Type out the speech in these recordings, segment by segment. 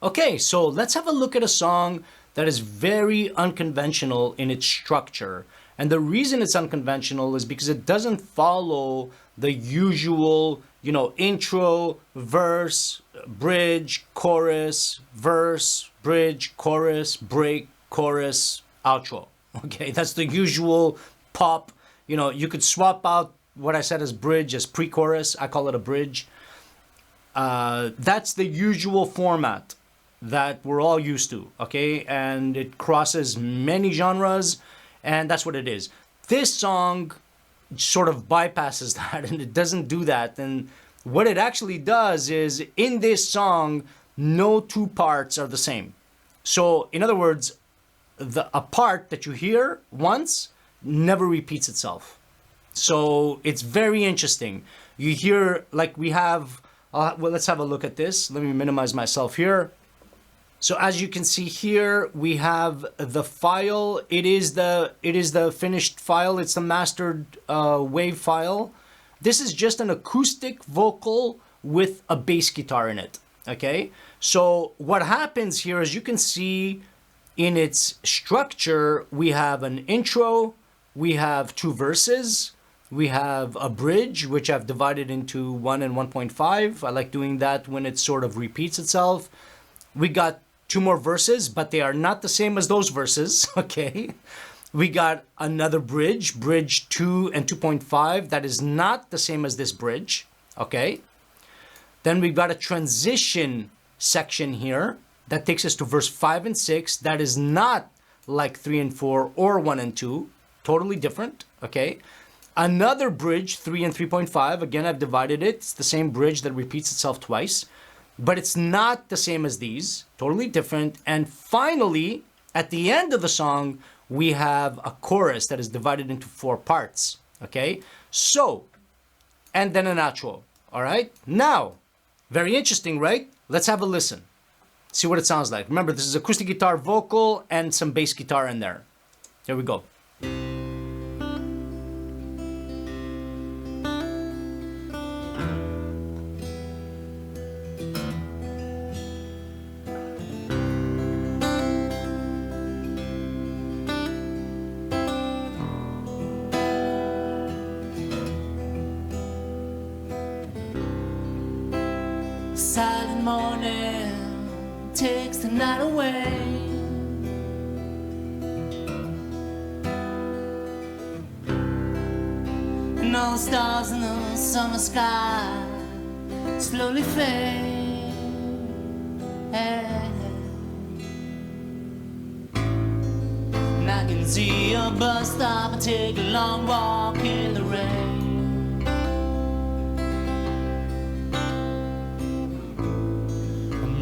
Okay, so let's have a look at a song that is very unconventional in its structure. And the reason it's unconventional is because it doesn't follow the usual, intro, verse, bridge, chorus, verse, bridge, chorus, break, chorus, outro. Okay, that's the usual pop. You could swap out what I said as bridge as pre-chorus. I call it a bridge. That's the usual format that we're all used to, okay? And it crosses many genres, and that's what it is. This song sort of bypasses that, and it doesn't do that. And what it actually does is, in this song, no two parts are the same. So, in other words, a part that you hear once never repeats itself. So, it's very interesting. You hear, like we have, well, let's have a look at this. Let me minimize myself here. So as you can see here, we have the file. It is the finished file. It's the mastered wave file. This is just an acoustic vocal with a bass guitar in it. Okay. So what happens here, as you can see in its structure, we have an intro, we have two verses, we have a bridge, which I've divided into 1 and 1.5. I like doing that when it sort of repeats itself. We got two more verses, but they are not the same as those verses, okay? We got another bridge, bridge 2 and 2.5. That is not the same as this bridge, okay? Then we've got a transition section here that takes us to verse 5 and 6. That is not like 3 and 4 or 1 and 2. Totally different, okay? Another bridge, 3 and 3.5. Again, I've divided it. It's the same bridge that repeats itself twice. But it's not the same as these, totally different. And finally, at the end of the song, we have a chorus that is divided into 4 parts, okay? So, and then an outro, all right? Now, very interesting, right? Let's have a listen. See what it sounds like. Remember, this is acoustic guitar, vocal, and some bass guitar in there. Here we go. Silent morning takes the night away. And all the stars in the summer sky slowly fade. And I can see a bus stop and take a long walk in the rain.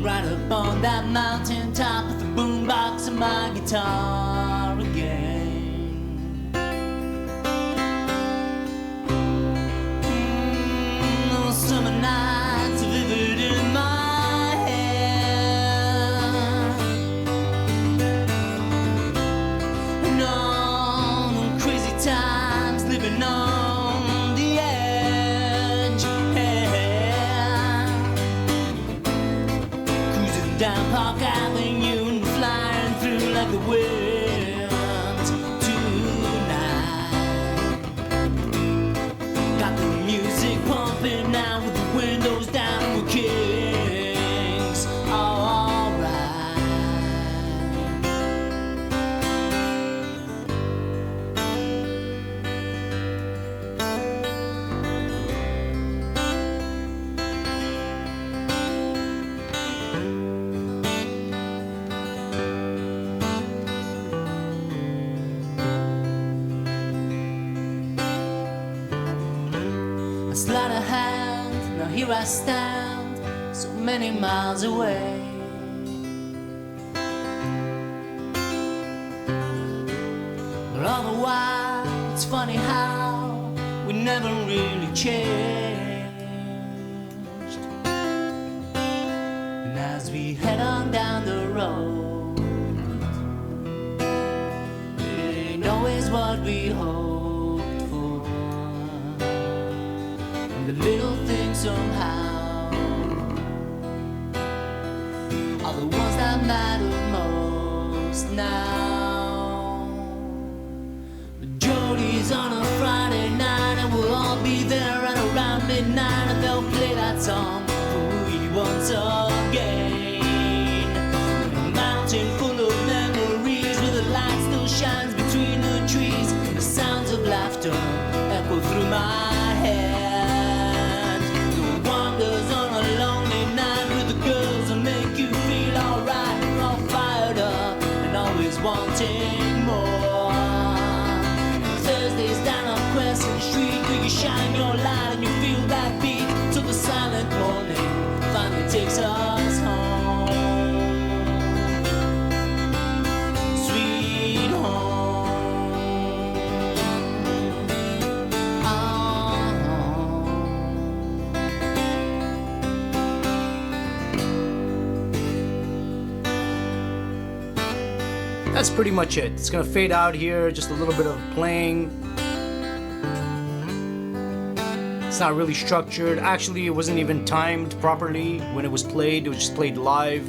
Right up on that mountain top with the boombox and my guitar again. Those summer nights are vivid in my head. And all them crazy times living on the edge. Down Park Avenue and flying through like the wind tonight. Got the music pumping now with the windows down, we're kings, all right. I sleight of hand, now here I stand, so many miles away. But all the while, it's funny how we never really changed. And as we head on down the road, it ain't always what we hoped for. And the little things somehow are the ones that matter most now. Jody's on a Friday night and we'll all be there at around midnight, and they'll play that song for we once again. A mountain full of memories where the light still shines between the trees, and the sounds of laughter echo through my head. The wanders on a lonely night with the girls that make you feel alright, all fired up and always wanting more. Thursdays down on Crescent Street where you shine your light and you feel that beat till the silent morning finally takes us home. Sweet home. That's pretty much it. It's gonna fade out here, just a little bit of playing. It's not really structured. Actually, it wasn't even timed properly when it was played. It was just played live,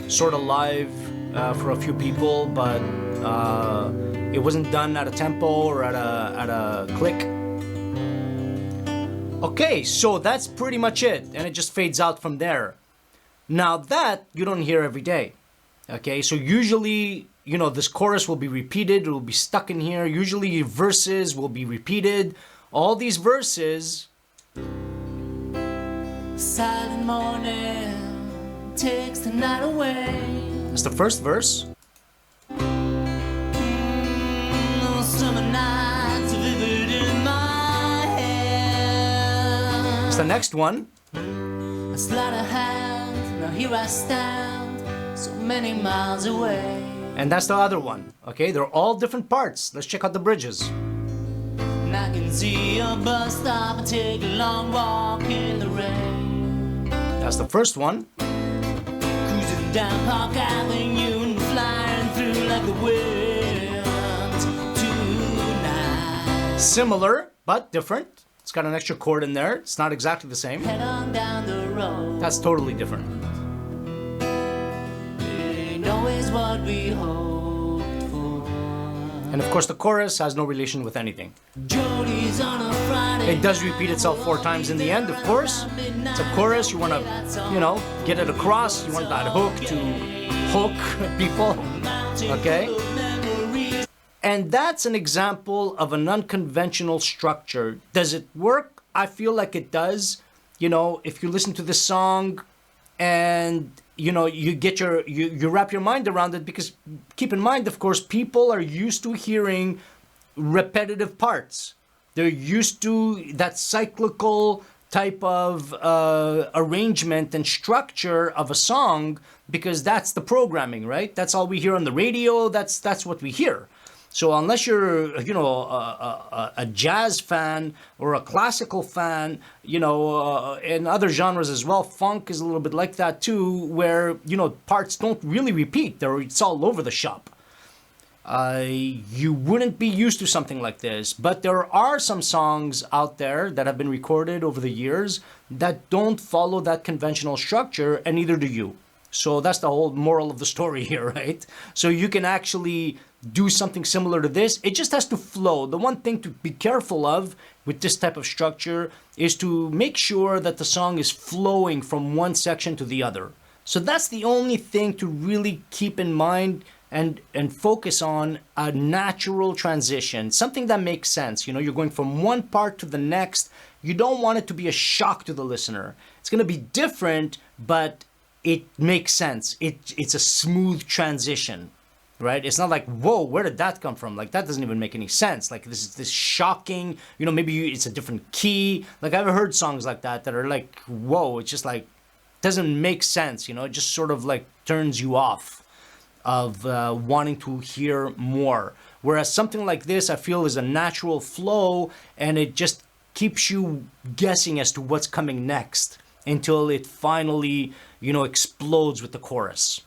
sort of live for a few people, but it wasn't done at a tempo or at a click. Okay, so that's pretty much it, and it just fades out from there. Now that you don't hear every day. Okay, so usually, you know, this chorus will be repeated, it will be stuck in here. Usually verses will be repeated. All these verses. Silent morning takes the night away. That's the first verse. Summer nights vivid in my head. It's the next one. A sleight of hand, now here I stand, so many miles away. And that's the other one. Okay, they're all different parts. Let's check out the bridges. And I can see a bus stop and take a long walk in the rain. That's the first one. Cruising down Park Avenue and flying through like the wind tonight. Similar, but different. It's got an extra chord in there. It's not exactly the same. Head on down the road. That's totally different. Ain't always what we hoped for. And of course, the chorus has no relation with anything. Jody's on a Friday. It does repeat itself 4 times in the end, of course. It's a chorus. You want to, you know, get it across. You want that hook to hook people. Okay? And that's an example of an unconventional structure. Does it work? I feel like it does. You know, if you listen to this song and you know, you get you wrap your mind around it, because keep in mind, of course, people are used to hearing repetitive parts. They're used to that cyclical type of arrangement and structure of a song, because that's the programming, right? That's all we hear on the radio. That's what we hear. So unless you're, you know, a jazz fan or a classical fan, you know, in other genres as well, funk is a little bit like that too, where, you know, parts don't really repeat. It's all over the shop. You wouldn't be used to something like this, but there are some songs out there that have been recorded over the years that don't follow that conventional structure, and neither do you. So that's the whole moral of the story here, right? So you can actually do something similar to this. It just has to flow. The one thing to be careful of with this type of structure is to make sure that the song is flowing from one section to the other. So that's the only thing to really keep in mind and focus on, a natural transition, something that makes sense. You know, you're going from one part to the next. You don't want it to be a shock to the listener. It's going to be different, but it makes sense. It's a smooth transition, right? It's not like, whoa, where did that come from? Like, that doesn't even make any sense. Like, this is this shocking, you know, maybe it's a different key. Like, I've heard songs like that are like, whoa, it's just like, doesn't make sense, you know? It just sort of like turns you off of wanting to hear more. Whereas something like this, I feel, is a natural flow, and it just keeps you guessing as to what's coming next until it finally, you know, explodes with the chorus.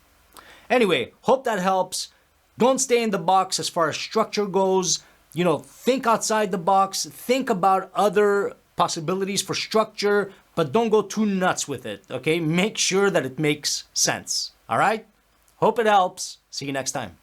Anyway, hope that helps. Don't stay in the box as far as structure goes. You know, think outside the box. Think about other possibilities for structure, but don't go too nuts with it, okay? Make sure that it makes sense. All right? Hope it helps. See you next time.